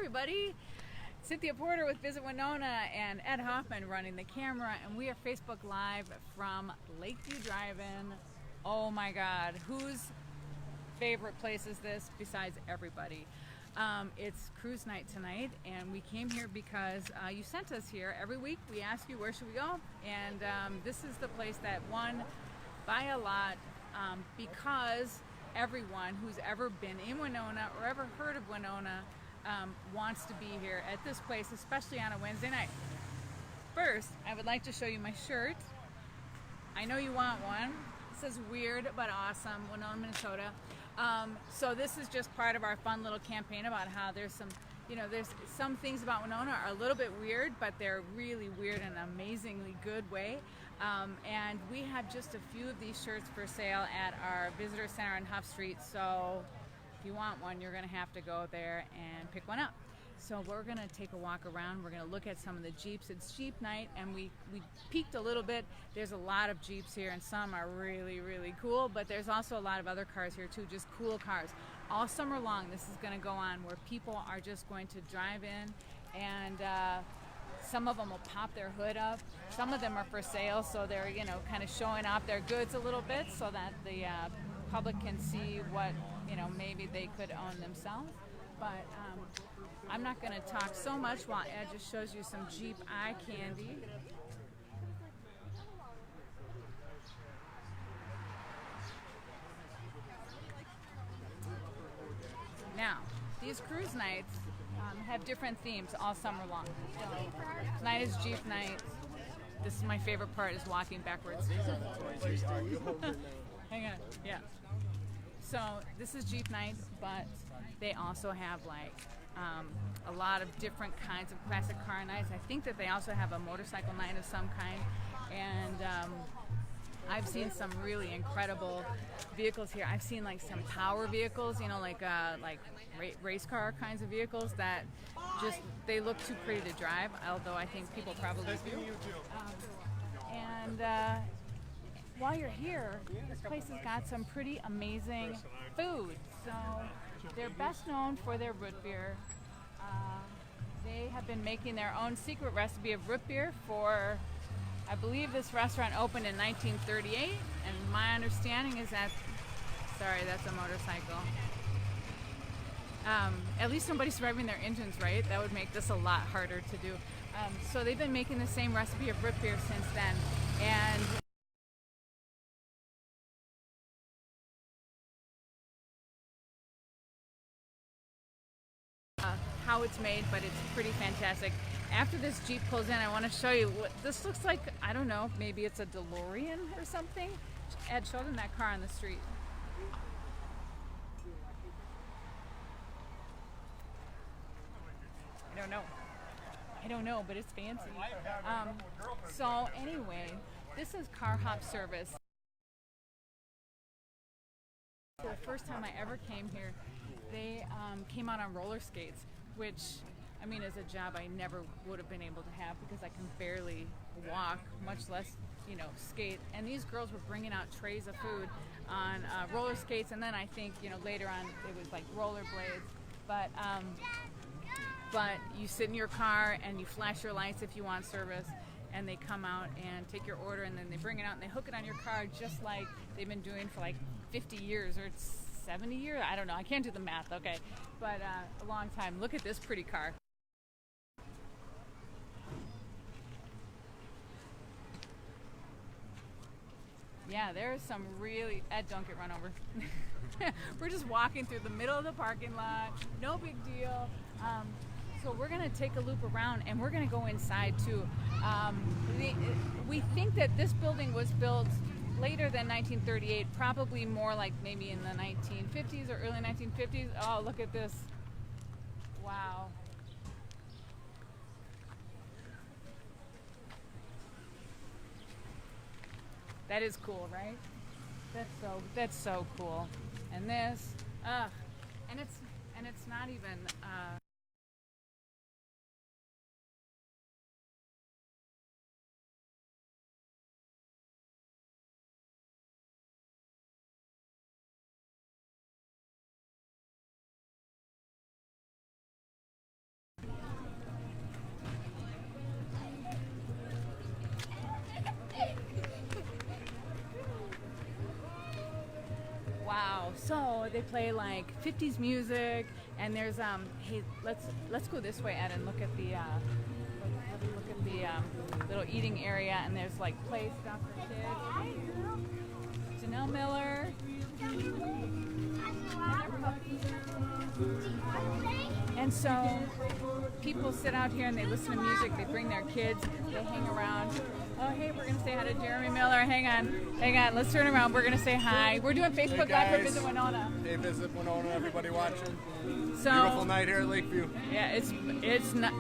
everybody. Cynthia Porter with Visit Winona and Ed Hoffman running the camera, and we are Facebook Live from Lakeview Drive-In. Oh my God, whose favorite place is this besides everybody? It's cruise night tonight, and we came here because you sent us here. Every week we ask you, where should we go? And this is the place that won by a lot because everyone who's ever been in Winona or ever heard of Winona wants to be here at this place, especially on a Wednesday night. First, I would like to show you my shirt. I know you want one. It says weird but awesome, Winona, Minnesota. So this is just part of our fun little campaign about how there's some things about Winona are a little bit weird, but they're really weird in an amazingly good way. And we have just a few of these shirts for sale at our visitor center on Huff Street. So if you want one, you're going to have to go there and pick one up. So we're going to take a walk around. We're going to look at some of the Jeeps. It's Jeep night, and we peeked a little bit. There's a lot of Jeeps here, and some are really, really cool, but there's also a lot of other cars here too, just cool cars. All summer long, this is going to go on where people are just going to drive in, and some of them will pop their hood up. Some of them are for sale, so they're, kind of showing off their goods a little bit so that the public can see what, maybe they could own themselves. But I'm not going to talk so much while Ed just shows you some Jeep eye candy. Now, these cruise nights have different themes all summer long. Tonight is Jeep night. This is my favorite part, is walking backwards. Hang on, yeah. So this is Jeep night, but they also have a lot of different kinds of classic car nights. I think that they also have a motorcycle night of some kind, and I've seen some really incredible vehicles here. I've seen some power vehicles, race car kinds of vehicles that just, they look too pretty to drive, although I think people probably do. While you're here, this place has got some pretty amazing food. So they're best known for their root beer. They have been making their own secret recipe of root beer for, I believe this restaurant opened in 1938, and my understanding is that, sorry, that's a motorcycle. At least nobody's revving their engines, right? That would make this a lot harder to do. So they've been making the same recipe of root beer since then, and how it's made, but it's pretty fantastic. After this Jeep pulls in, I want to show you what this looks like. I don't know, maybe it's a DeLorean or something. Ed, show them that car on the street. I don't know, but it's fancy. So anyway, this is Car Hop Service. The first time I ever came here, they came out on roller skates, which, is a job I never would have been able to have because I can barely walk, much less, skate. And these girls were bringing out trays of food on roller skates, and then I think, later on it was like rollerblades. But you sit in your car and you flash your lights if you want service, and they come out and take your order, and then they bring it out and they hook it on your car, just like they've been doing for 50 years or 70 years. I don't know. I can't do the math, okay. But a long time. Look at this pretty car. Yeah, there's some really... Ed, don't get run over. We're just walking through the middle of the parking lot. No big deal. So we're going to take a loop around, and we're going to go inside too. We think that this building was built later than 1938, probably more like maybe in the 1950s or early 1950s. Oh, look at this. Wow. That is cool, right? That's so cool. And this, and it's not even they play like 50s music, and there's hey, let's go this way, Ed, and look at the little eating area, and there's like play stuff for kids. Janelle Miller. And so people sit out here and they listen to music, they bring their kids, they hang around. Oh, hey, we're going to say hi to Jeremy Miller. Hang on, let's turn around. We're going to say hi. We're doing Facebook Live for Visit Winona. Hey, Visit Winona, everybody watching. So, beautiful night here at Lakeview. Yeah, it's not...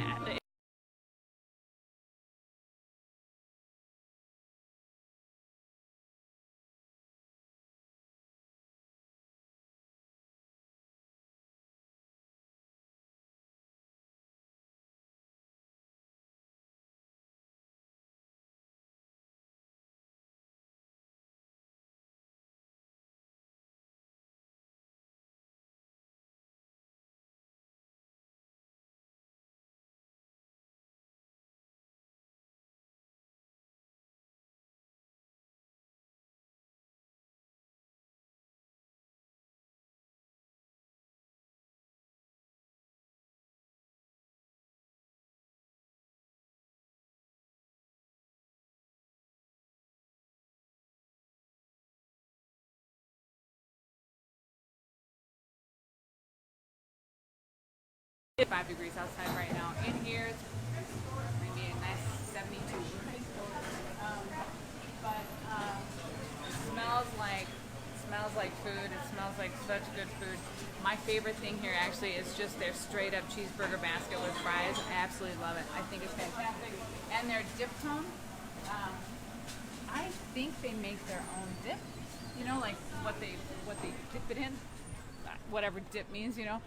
It's 5 degrees outside right now. In here, it's maybe a nice 72. But it smells like food. It smells like such good food. My favorite thing here actually is just their straight up cheeseburger basket with fries. I absolutely love it. I think it's fantastic. And their dip tone. I think they make their own dip. You know, like what they dip it in. Whatever dip means, you know.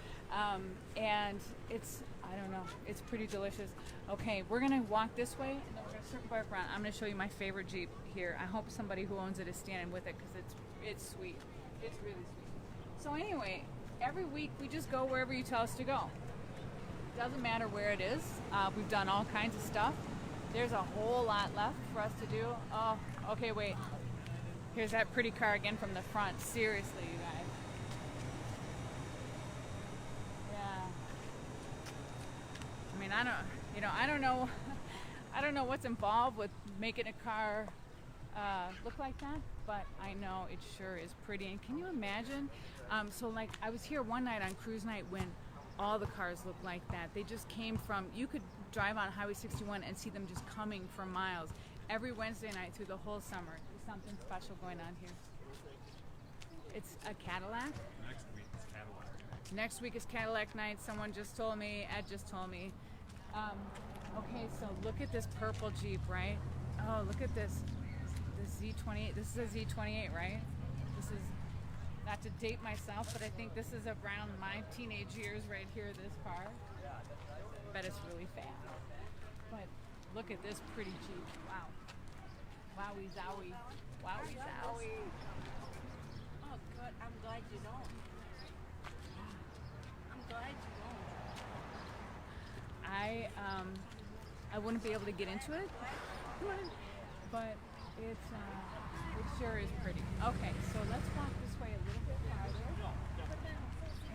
And I don't know, it's pretty delicious. Okay, we're gonna walk this way and then we're gonna circle back around. I'm gonna show you my favorite Jeep here. I hope somebody who owns it is standing with it because it's sweet. It's really sweet. So anyway, every week we just go wherever you tell us to go. Doesn't matter where it is. We've done all kinds of stuff. There's a whole lot left for us to do. Oh, okay, wait. Here's that pretty car again from the front. Seriously, you guys. I mean, I don't know what's involved with making a car look like that, but I know it sure is pretty. And can you imagine? So like I was here one night on cruise night when all the cars looked like that. They just came from, you could drive on Highway 61 and see them just coming for miles every Wednesday night through the whole summer. There's something special going on here. It's a Cadillac. Next week is Cadillac night. Someone just told me, Ed just told me. Okay, so look at this purple Jeep, right? Oh, look at this. The Z28. This is a Z28, right? This is, not to date myself, but I think this is around my teenage years right here, this car. Bet it's really fast. But look at this pretty Jeep. Wow. Wowie zowie. Wowie zowie. Oh, good. I'm glad you don't. I wouldn't be able to get into it, but it sure is pretty. Okay, so let's walk this way a little bit farther.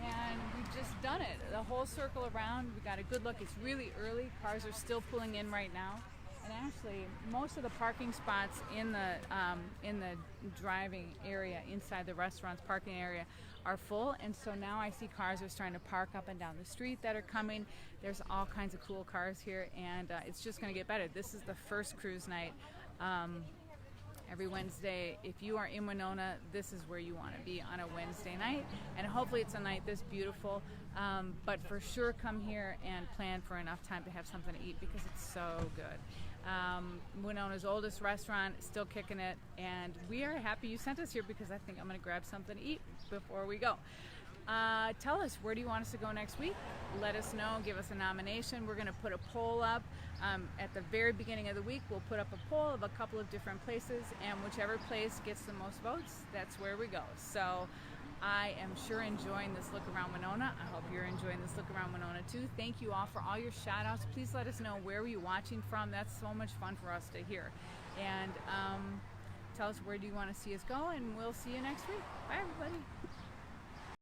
And we've just done it, the whole circle around. We got a good look. It's really early. Cars are still pulling in right now. And actually, most of the parking spots in the driving area, inside the restaurant's parking area, are full. And so now I see cars are starting to park up and down the street that are coming. There's all kinds of cool cars here, and it's just going to get better. This is the first cruise night. Every Wednesday, if you are in Winona, this is where you want to be on a Wednesday night. And hopefully it's a night this beautiful. But for sure, come here and plan for enough time to have something to eat because it's so good. Winona's oldest restaurant, still kicking it, and we are happy you sent us here because I think I'm going to grab something to eat before we go. Tell us, where do you want us to go next week? Let us know, give us a nomination. We're going to put a poll up at the very beginning of the week. We'll put up a poll of a couple of different places, and whichever place gets the most votes, that's where we go. So I am sure enjoying this look around Winona. I hope you're enjoying this look around Winona too. Thank you all for all your shout outs. Please let us know where you're watching from. That's so much fun for us to hear. And tell us, where do you want to see us go, and we'll see you next week. Bye everybody.